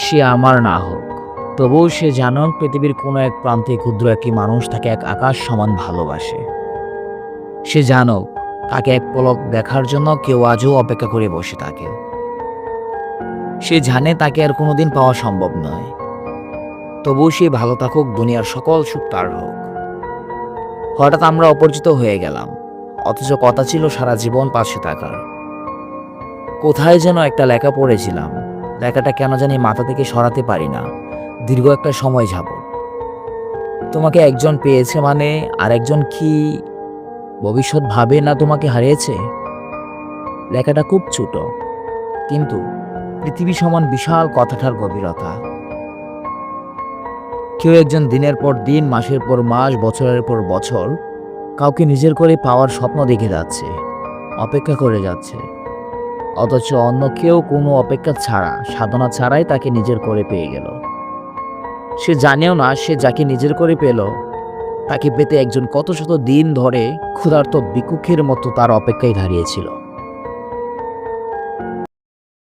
সে আমার না হোক, তবুও সে জানুক পৃথিবীর কোনো এক প্রান্তে ক্ষুদ্র একটি মানুষ তাকে এক আকাশ সমান ভালোবাসে। সে জানুক তাকে এক পলক দেখার জন্য কেউ আজও অপেক্ষা করে বসে থাকে। সে জানে তাকে আর কোনোদিন পাওয়া সম্ভব নয়, তবুও সে ভালো থাকুক, দুনিয়ার সকল সুখ তার হোক। হঠাৎ আমরা অপরিচিত হয়ে গেলাম, অথচ কথা ছিল সারা জীবন পাশে থাকার। কোথায় যেন একটা লেখা পড়েছিলাম, লেখাটা কেন জানি মাথা থেকে সরাতে পারি না দীর্ঘ একটা সময় যাবত। তোমাকে একজন পেয়েছে মানে আর একজন কি ভবিষ্যৎ ভাবে না তোমাকে হারিয়েছে। লেখাটা খুব ছোট, কিন্তু পৃথিবী সমান বিশাল কথাটার গভীরতা। কেউ একজন দিনের পর দিন, মাসের পর মাস, বছরের পর বছর কাউকে নিজের করে পাওয়ার স্বপ্ন দেখে যাচ্ছে, অপেক্ষা করে যাচ্ছে। অথচ অন্য কেউ কোনো অপেক্ষা ছাড়া, সাধনা ছাড়াই তাকে নিজের করে পেয়ে গেল। সে জানেও না সে যাকে নিজের করে পেল তাকে পেতে একজন কত শত দিন ধরে ক্ষুধার্ত ভিক্ষুকের মতো তার অপেক্ষায় দাঁড়িয়েছিল।